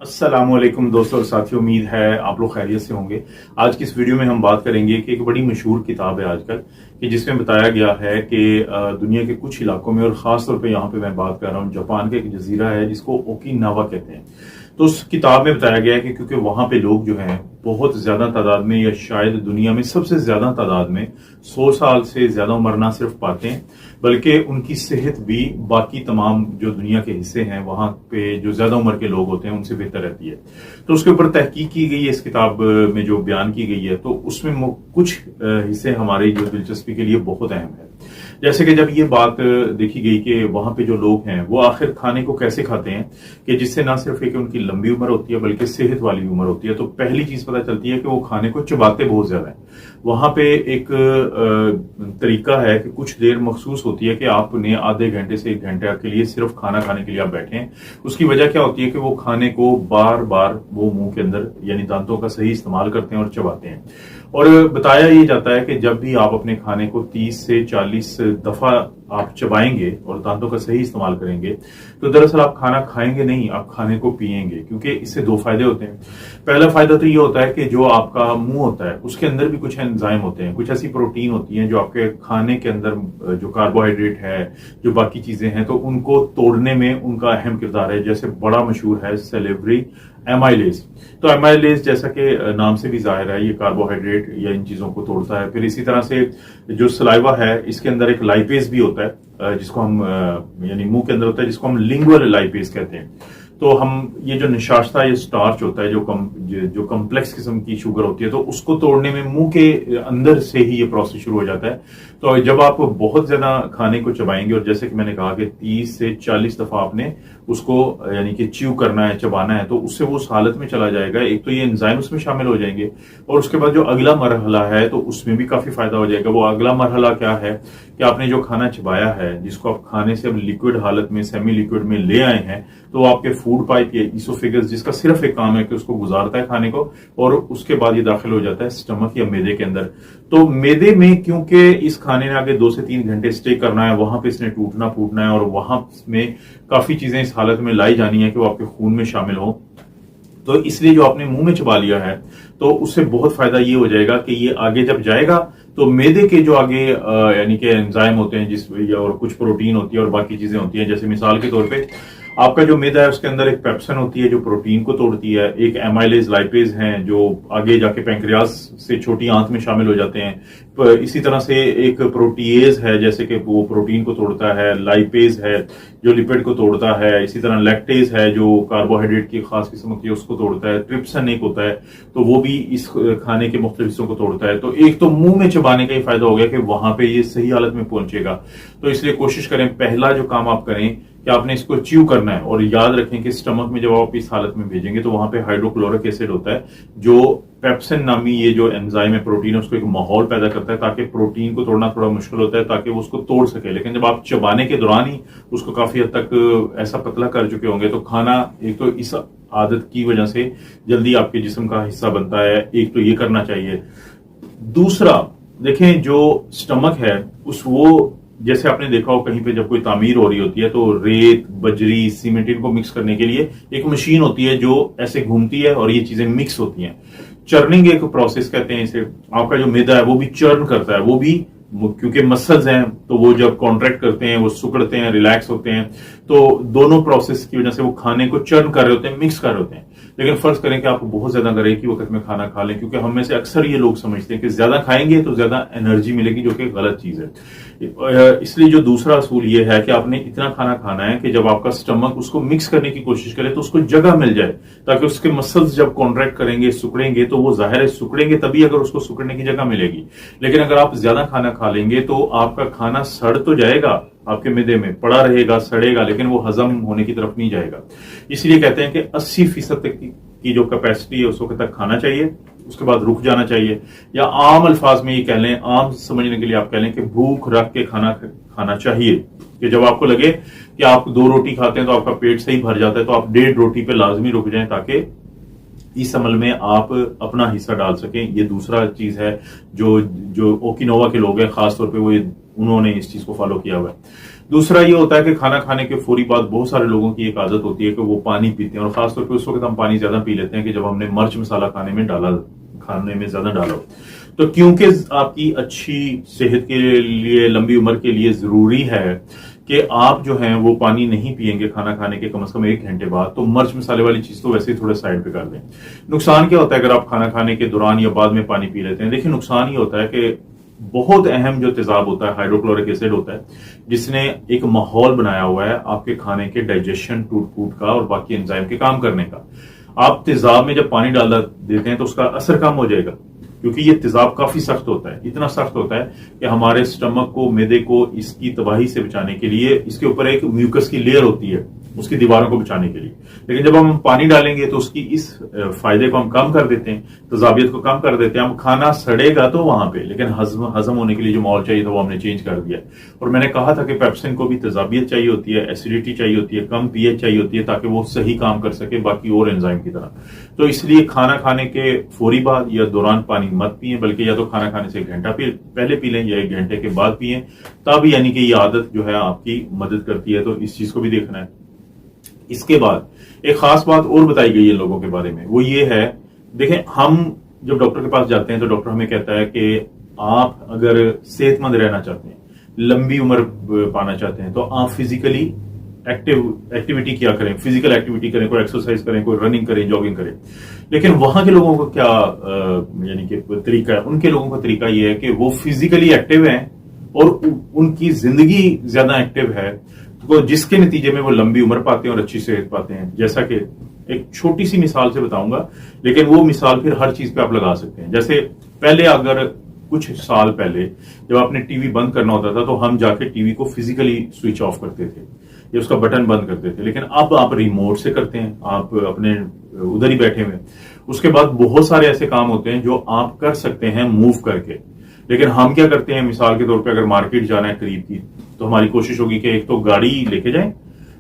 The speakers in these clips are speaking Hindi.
अस्सलामुअलैकुम दोस्तों और साथियों, उम्मीद है आप लोग खैरियत से होंगे। आज की इस वीडियो में हम बात करेंगे कि एक बड़ी मशहूर किताब है आजकल कि जिसमें बताया गया है कि दुनिया के कुछ इलाकों में, और खास तौर पे यहाँ पे मैं बात कर रहा हूँ जापान का एक जजीरा है जिसको ओकिनावा कहते हैं। तो उस किताब में बताया गया है कि क्योंकि वहां पे लोग जो हैं बहुत ज्यादा तादाद में, या शायद दुनिया में सबसे ज्यादा तादाद में 100 साल से ज्यादा उम्र ना सिर्फ पाते हैं बल्कि उनकी सेहत भी बाकी तमाम जो दुनिया के हिस्से हैं वहां पे जो ज्यादा उम्र के लोग होते हैं उनसे बेहतर रहती है। तो उसके ऊपर तहकीक की गई है इस किताब में, जो बयान की गई है, तो उसमें कुछ हिस्से हमारी जो दिलचस्पी के लिए बहुत अहम है। जैसे कि जब ये बात देखी गई कि वहां पे जो लोग हैं वो आखिर खाने को कैसे खाते हैं कि जिससे ना सिर्फ एक उनकी लंबी उम्र होती है बल्कि सेहत वाली उम्र होती है, तो पहली चीज पता चलती है कि वो खाने को चबाते बहुत ज्यादा है। वहां पे एक तरीका है कि कुछ देर मखसूस होती है कि आपने आधे घंटे से 1 घंटे के लिए सिर्फ खाना खाने के लिए आप बैठे हैं। उसकी वजह क्या होती है कि वो खाने को बार बार वो मुंह के अंदर यानी दांतों का सही इस्तेमाल करते हैं और चबाते हैं। और बताया ये जाता है कि जब भी आप अपने खाने को 30 से 40 दफा आप चबाएंगे और दांतों का सही इस्तेमाल करेंगे तो दरअसल आप खाना खाएंगे नहीं, आप खाने को पिएंगे, क्योंकि इससे दो फायदे होते हैं। पहला फायदा तो ये होता है कि जो आपका मुंह होता है उसके अंदर भी कुछ एंजाइम होते हैं, कुछ ऐसी प्रोटीन होती हैं जो आपके खाने के अंदर जो कार्बोहाइड्रेट है, जो बाकी चीजें हैं, तो उनको तोड़ने में उनका अहम किरदार है। जैसे बड़ा मशहूर है सेलेब्री एमाइलेज। तो एमाइलेज जैसा कि नाम से भी जाहिर है ये कार्बोहाइड्रेट या इन चीजों को तोड़ता है। फिर इसी तरह से जो सलाइवा है इसके अंदर एक लाइपेज भी होता है जिसको हम यानी मुंह के अंदर होता है, जिसको हम लिंगुअल लाइपेज कहते हैं। तो हम ये जो निशास्ता ये स्टार्च होता है, जो कम्प्लेक्स किस्म की शुगर होती है, तो उसको तोड़ने में मुंह के अंदर से ही ये प्रोसेस शुरू हो जाता है। तो जब आप बहुत ज्यादा खाने को चबाएंगे, और जैसे कि मैंने कहा कि 30 से 40 दफा आपने उसको यानी कि च्यू करना है, चबाना है, तो उससे वो उस हालत में चला जाएगा। एक तो ये एंजाइम उसमें शामिल हो जाएंगे और उसके बाद जो अगला मरहला है तो उसमें भी काफी फायदा हो जाएगा। वो अगला मरहला क्या है कि आपने जो खाना चबाया है, जिसको आप खाने से अब लिक्विड हालत में, सेमी लिक्विड में ले आए हैं, तो आपके फूड पाइप या ईसोफेगस, जिसका सिर्फ एक काम है कि उसको गुजारता है खाने को, और उसके बाद ये दाखिल हो जाता है स्टमक या मैदे के अंदर। तो मैदे में क्योंकि इस खाने ने आगे 2 से 3 घंटे स्टे करना है, वहां पे इसने टूटना फूटना है, और वहां में काफी चीजें इस हालत में लाई जानी है कि वो आपके खून में शामिल हो। तो इसलिए जो आपने मुंह में चबा लिया है तो उससे बहुत फायदा ये हो जाएगा कि ये आगे जब जाएगा तो मैदे के जो आगे यानी कि एंजाइम होते हैं जिस, और कुछ प्रोटीन होती है और बाकी चीजें होती हैं। जैसे मिसाल के तौर पे आपका जो मैदा है उसके अंदर एक पेप्सिन होती है जो प्रोटीन को तोड़ती है, एक एमाइलेज लाइपेज हैं जो आगे जाके पैंक्रियाज से छोटी आंत में शामिल हो जाते हैं। इसी तरह से एक प्रोटीएज है जैसे कि वो प्रोटीन को तोड़ता है, लाइपेज है जो लिपिड को तोड़ता है, इसी तरह लैक्टेज है जो कार्बोहाइड्रेट की खास किस्म होती है उसको तोड़ता है, ट्रिप्सन एक होता है तो वो भी इस खाने के मुख्तलिफ हिस्सों को तोड़ता है। तो एक तो मुंह में चबाने का ही फायदा हो गया कि वहां पे ये सही हालत में पहुंचेगा। तो इसलिए कोशिश करें, पहला जो काम आप करें कि आपने इसको च्यू करना है, और याद रखें कि स्टमक में जब आप इस हालत में भेजेंगे तो वहां पे हाइड्रोक्लोरिक एसिड होता है जो पेप्सिन नामी ये जो एंजाइम है, प्रोटीन है, उसको एक माहौल पैदा करता है ताकि प्रोटीन को तोड़ना थोड़ा मुश्किल होता है ताकि वो उसको तोड़ सके। लेकिन जब आप चबाने के दौरान ही उसको काफी हद तक ऐसा पतला कर चुके होंगे तो खाना एक तो इस आदत की वजह से जल्दी आपके जिस्म का हिस्सा बनता है। एक तो ये करना चाहिए। दूसरा देखें, जो स्टमक है उस वो जैसे आपने देखा हो कहीं पे जब कोई तामीर हो रही होती है तो रेत, बजरी, सीमेंट इनको मिक्स करने के लिए एक मशीन होती है जो ऐसे घूमती है और ये चीजें मिक्स होती हैं। चर्निंग एक प्रोसेस कहते हैं इसे। आपका जो मैदा है वो भी चर्न करता है, वो भी क्योंकि मसल्स हैं तो वो जब कॉन्ट्रैक्ट करते हैं वो सिकुड़ते हैं, रिलैक्स होते हैं। तो दोनों प्रोसेस की वजह से वो खाने को चर्न कर रहे होते हैं, मिक्स कर रहे होते हैं। लेकिन फर्ज करें कि आप बहुत ज्यादा अगर एक ही वक्त में खाना खा लें, क्योंकि हम में से अक्सर ये लोग समझते हैं कि ज्यादा खाएंगे तो ज्यादा एनर्जी मिलेगी, जो कि गलत चीज है। इसलिए जो दूसरा असूल ये है कि आपने इतना खाना खाना है कि जब आपका स्टमक उसको मिक्स करने की कोशिश करे तो उसको जगह मिल जाए, ताकि उसके मसल्स जब कॉन्ट्रैक्ट करेंगे, सिकुड़ेंगे, तो वो जाहिर है सिकुड़ेंगे तभी अगर उसको सिकुड़ने की जगह मिलेगी। लेकिन अगर आप ज्यादा खाना खा लेंगे तो आपका खाना सड़ तो जाएगा, आपके मैदे में पड़ा रहेगा, सड़ेगा, लेकिन वो हजम होने की तरफ नहीं जाएगा। इसलिए कहते हैं कि 80% तक की जो कैपेसिटी है उस वक्त तक खाना चाहिए, उसके बाद रुक जाना चाहिए। या आम अल्फाज में ये कह लें, आम समझने के लिए आप कह लें कि भूख रख के खाना खाना चाहिए। कि जब आपको लगे कि आप 2 रोटी खाते हैं तो आपका पेट सही भर जाता है तो आप 1.5 रोटी पे लाजमी रुक जाएं ताकि इस अमल में आप अपना हिस्सा डाल सकें। ये दूसरा चीज है जो जो ओकिनावा के लोग हैं खासतौर पे वो उन्होंने इस चीज को फॉलो किया हुआ है। दूसरा ये होता है कि खाना खाने के फौरी बाद बहुत सारे लोगों की एक आदत होती है कि वो पानी पीते हैं, और खासतौर पर उस वक्त हम पानी ज्यादा पी लेते हैं कि जब हमने मिर्च मसाला खाने में ज्यादा डाला हो। तो क्योंकि आपकी अच्छी सेहत के लिए, लंबी उम्र के लिए जरूरी है कि आप जो हैं वो पानी नहीं पिएंगे खाना खाने के कम से कम 1 घंटे बाद, तो मिर्च मसाले वाली चीज तो वैसे ही थोड़ा साइड पे कर दें। नुकसान क्या होता है अगर आप खाना खाने के दौरान या बाद में पानी पी लेते हैं? देखिए, नुकसान ये होता है कि बहुत अहम जो तेजाब होता है, हाइड्रोक्लोरिक एसिड होता है, जिसने एक माहौल बनाया हुआ है आपके खाने के डाइजेशन, टूट फूट का और बाकी एंजाइम के काम करने का। आप तेजाब में जब पानी डाल देते हैं तो उसका असर कम हो जाएगा, क्योंकि ये तेजाब काफी सख्त होता है, इतना सख्त होता है कि हमारे स्टमक को, मैदे को इसकी तबाही से बचाने के लिए इसके ऊपर एक म्यूकस की लेयर होती है उसकी दीवारों को बचाने के लिए। लेकिन जब हम पानी डालेंगे तो उसकी इस फायदे को हम कम कर देते हैं, तेजाबियत को कम कर देते हैं। हम खाना सड़ेगा तो वहां पे, लेकिन हजम होने के लिए जो माहौल चाहिए था वो हमने चेंज कर दिया। और मैंने कहा था कि पेप्सिन को भी तेजाबियत चाहिए होती है, एसिडिटी चाहिए होती है, कम पीएच चाहिए होती है, ताकि वो सही काम कर सके बाकी और एंजाइम की तरह। तो इसलिए खाना खाने के फौरी बाद या दौरान पानी मत पिए, बल्कि या तो खाना खाने से 1 घंटा पहले पी लें या 1 घंटे के बाद पिए, तब यानी कि ये आदत जो है आपकी मदद करती है। तो इस चीज को भी देखना है। इसके बाद एक खास बात और बताई गई है लोगों के बारे में, वो ये है, देखें, हम जब डॉक्टर के पास जाते हैं तो डॉक्टर हमें कहता है कि आप अगर सेहतमंद रहना चाहते हैं, लंबी उम्र पाना चाहते हैं, तो आप फिजिकली एक्टिविटी क्या करें, फिजिकल एक्टिविटी करें, कोई एक्सरसाइज करें, कोई रनिंग करें, जॉगिंग करें। लेकिन वहां के लोगों को क्या यानी कि तरीका है? उनके लोगों का तरीका यह है कि वो फिजिकली एक्टिव हैं और उनकी जिंदगी ज्यादा एक्टिव है, तो जिसके नतीजे में वो लंबी उम्र पाते हैं और अच्छी सेहत पाते हैं। जैसा कि एक छोटी सी मिसाल से बताऊंगा, लेकिन वो मिसाल फिर हर चीज पे आप लगा सकते हैं। जैसे पहले, अगर कुछ साल पहले जब आपने टीवी बंद करना होता था तो हम जाके टीवी को फिजिकली स्विच ऑफ करते थे या उसका बटन बंद करते थे, लेकिन अब आप रिमोट से करते हैं, आप अपने उधर ही बैठे हुए। उसके बाद बहुत सारे ऐसे काम होते हैं जो आप कर सकते हैं मूव करके। लेकिन हम क्या करते हैं, मिसाल के तौर पे अगर मार्केट जाना है करीब की, तो हमारी कोशिश होगी कि एक तो गाड़ी लेके जाएं,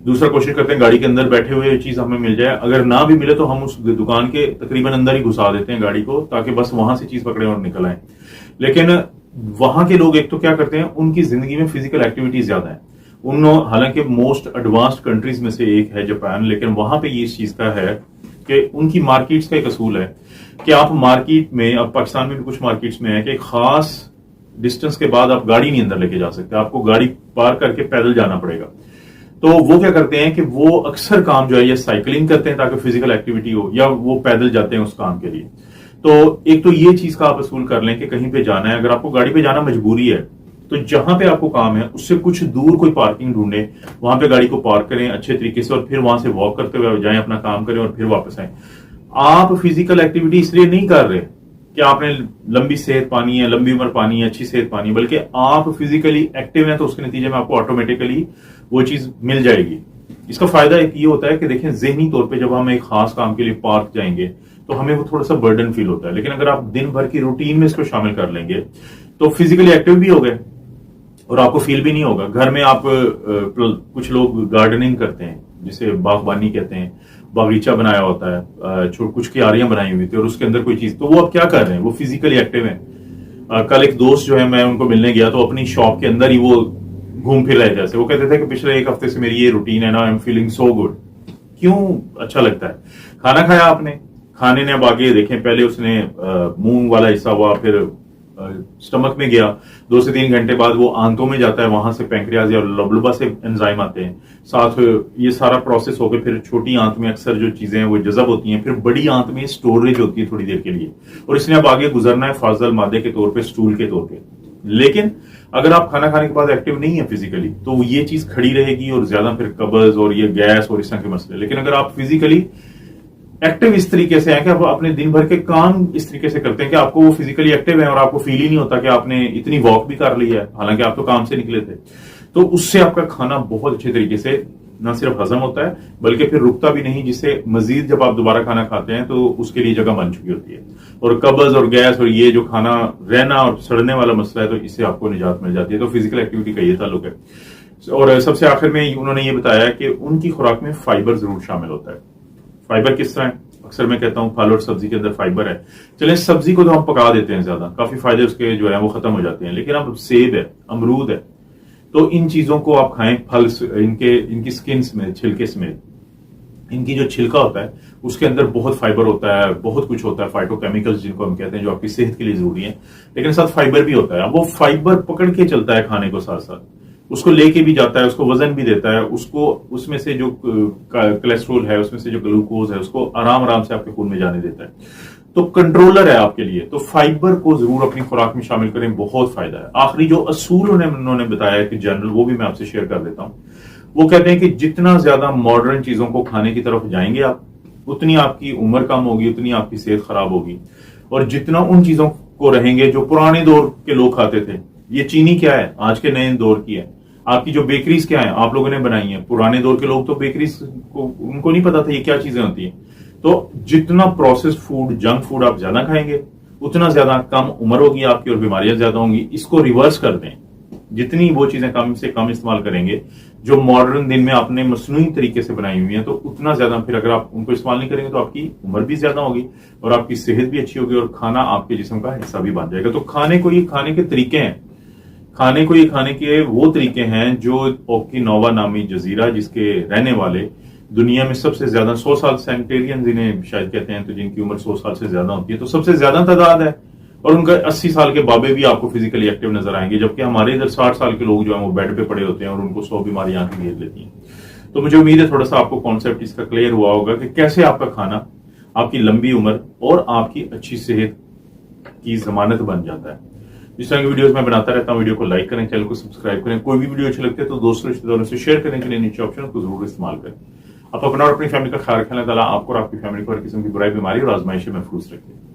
दूसरा कोशिश करते हैं गाड़ी के अंदर बैठे हुए चीज हमें मिल जाए। अगर ना भी मिले तो हम उस दुकान के तकरीबन अंदर ही घुसा देते हैं गाड़ी को, ताकि बस वहां से चीज पकड़े और निकल आए। लेकिन वहां के लोग एक तो क्या करते हैं, उनकी जिंदगी में फिजिकल एक्टिविटी ज्यादा है। हालांकि मोस्ट एडवांस्ड कंट्रीज में से एक है जापान, लेकिन वहां पे ये इस चीज का है कि उनकी मार्केट्स का एक असूल है कि आप मार्केट में, अब पाकिस्तान में भी कुछ मार्केट्स में है कि खास डिस्टेंस के बाद आप गाड़ी नहीं अंदर लेके जा सकते, आपको गाड़ी पार करके पैदल जाना पड़ेगा। तो वो क्या करते हैं कि वो अक्सर काम जो है या साइकिलिंग करते हैं ताकि फिजिकल एक्टिविटी हो, या वो पैदल जाते हैं उस काम के लिए। तो एक तो ये चीज का आप असूल कर लें कि कहीं पे जाना है, अगर आपको गाड़ी पे जाना मजबूरी है, तो जहां पे आपको काम है उससे कुछ दूर कोई पार्किंग ढूंढे, वहां पे गाड़ी को पार्क करें अच्छे तरीके से, और फिर वहां से वॉक करते हुए जाएं, अपना काम करें और फिर वापस आए। आप फिजिकल एक्टिविटी इसलिए नहीं कर रहे कि आपने लंबी सेहत पानी है, लंबी उम्र पानी है, अच्छी सेहत पानी, बल्कि आप फिजिकली एक्टिव हैं तो उसके नतीजे में आपको ऑटोमेटिकली वो चीज मिल जाएगी। इसका फायदा एक ये होता है कि देखें, जहनी तौर पे जब हम एक खास काम के लिए पार्क जाएंगे तो हमें वो थोड़ा सा बर्डन फील होता है। लेकिन अगर आप दिन भर की रूटीन में इसको शामिल कर लेंगे तो फिजिकली एक्टिव भी हो गए और आपको फील भी नहीं होगा। घर में आप कुछ लोग गार्डनिंग करते हैं, जिसे बागबानी कहते हैं, बागीचा बनाया होता है, कुछ क्यारियां बनाई हुई थी और उसके अंदर कोई चीज, तो वो आप क्या कर रहे हैं, वो फिजिकली एक्टिव है। कल एक दोस्त जो है, मैं उनको मिलने गया तो अपनी शॉप के अंदर ही वो घूम फिर रहे, जैसे वो कहते थे कि पिछले 1 हफ्ते से मेरी ये रूटीन है ना, I am feeling so good. क्यों अच्छा लगता है? खाना खाया आपने, खाने ने अब आगे देखें, पहले उसने मुंह वाला हिस्सा हुआ, फिर स्टमक में गया, 2 से 3 घंटे बाद वो आंतों में जाता है, वहां से पैंक्रियाज या लबलबा से एंजाइम आते हैं, साथ ये सारा प्रोसेस होकर फिर छोटी आंत में अक्सर जो चीजें हैं वो जज़ब होती हैं, फिर बड़ी आंत में स्टोरेज होती है थोड़ी देर के लिए, और इसने अब आगे गुजरना है फाजल मादे के तौर पे, स्टूल के तौर पे। लेकिन अगर आप खाना खाने के बाद एक्टिव नहीं है फिजिकली, तो ये चीज खड़ी रहेगी और ज्यादा फिर कब्ज और ये गैस और इस तरह के मसले। लेकिन अगर आप फिजिकली एक्टिव इस तरीके से है कि आप अपने दिन भर के काम इस तरीके से करते हैं कि आपको वो फिजिकली एक्टिव है और आपको फील ही नहीं होता कि आपने इतनी वॉक भी कर ली है, हालांकि आप तो काम से निकले थे, तो उससे आपका खाना बहुत अच्छे तरीके से न सिर्फ हजम होता है बल्कि फिर रुकता भी नहीं, जिससे मजीद जब आप दोबारा खाना खाते हैं तो उसके लिए जगह बन चुकी होती है। और कब्ज और गैस और ये जो खाना रहना और सड़ने वाला मसला है, तो इससे आपको निजात मिल जाती है। तो फिजिकल एक्टिविटी का ये ताल्लुक है। और सबसे आखिर में उन्होंने ये बताया कि उनकी खुराक में फाइबर जरूर शामिल होता है। फाइबर किस तरह है? अक्सर मैं कहता हूं फल और सब्जी के अंदर फाइबर है। चलें, सब्जी को तो हम पका देते हैं ज्यादा, काफी फायदे उसके जो है वो खत्म हो जाते हैं। लेकिन अब सेब है, अमरूद है, तो इन चीजों को आप खाएं, फल इनकी स्किन समेत, छिलके समेत। इनकी जो छिलका होता है उसके अंदर बहुत फाइबर होता है, बहुत कुछ होता है, फाइटोकेमिकल्स जिनको हम कहते हैं, जो आपकी सेहत के लिए जरूरी है, लेकिन साथ फाइबर भी होता है। वो फाइबर पकड़ के चलता है खाने को, साथ साथ उसको लेके भी जाता है, उसको वजन भी देता है, उसको उसमें से जो कोलेस्ट्रोल है, उसमें से जो ग्लूकोज है, उसको आराम आराम से आपके खून में जाने देता है। तो कंट्रोलर है आपके लिए। तो फाइबर को जरूर अपनी खुराक में शामिल करें, बहुत फायदा है। आखिरी जो असूल उन्होंने बताया कि जनरल, वो भी मैं आपसे शेयर कर देता हूं। वो कहते हैं कि जितना ज्यादा मॉडर्न चीजों को खाने की तरफ जाएंगे आप, उतनी आपकी उम्र कम होगी, उतनी आपकी सेहत खराब होगी। और जितना उन चीजों को रहेंगे जो पुराने दौर के लोग खाते थे, ये चीनी क्या है, आज के नए दौर की है। आपकी जो बेकरीज क्या है, आप लोगों ने बनाई है। पुराने दौर के लोग तो बेकरीज को उनको नहीं पता था ये क्या चीजें होती है। तो जितना प्रोसेस्ड फूड, जंक फूड आप ज्यादा खाएंगे, उतना ज्यादा कम उम्र होगी आपकी और बीमारियां ज्यादा होंगी। इसको रिवर्स कर दें, जितनी वो चीजें कम से कम इस्तेमाल करेंगे जो मॉडर्न दिन में आपने मसनूई तरीके से बनाई हुई हैं, तो उतना ज्यादा, फिर अगर आप उनको इस्तेमाल नहीं करेंगे तो आपकी उम्र भी ज्यादा होगी और आपकी सेहत भी अच्छी होगी और खाना आपके जिस्म का हिस्सा भी बन जाएगा। तो खाने को ये खाने के तरीके हैं, खाने को ये खाने के वो तरीके हैं जो ओकिनावा नामी जजीरा, जिसके रहने वाले दुनिया में सबसे ज्यादा 100 साल सेंटेरियन जिन्हें शायद कहते हैं, तो जिनकी उम्र 100 साल से ज्यादा होती है, तो सबसे ज्यादा तादाद है। और उनका 80 साल के बाबे भी आपको फिजिकली एक्टिव नजर आएंगे, जबकि हमारे इधर 60 साल के लोग जो है वो बेड पे पड़े होते हैं और उनको 100 बीमारियां आके घेर लेती हैं। तो मुझे उम्मीद है थोड़ा सा आपको कॉन्सेप्ट इसका क्लियर हुआ होगा कि कैसे आपका खाना आपकी लंबी उम्र और आपकी अच्छी सेहत की जमानत बन जाता है। जिस तरह की वीडियोस मैं बनाता रहता हूं, वीडियो को लाइक करें, चैनल को सब्सक्राइब करें। कोई भी वीडियो अच्छी लगती है तो दोस्तों रिश्तेदारों से शेयर करने के लिए नीचे ऑप्शन को जरूर इस्तेमाल करें। आप अपना और अपनी फैमिली का ख्याल रखें। अल्लाह ताला आपको और आपकी फैमिली को हर किस्म की बुराई, बीमारी और आजमाइश से महफूज रखें।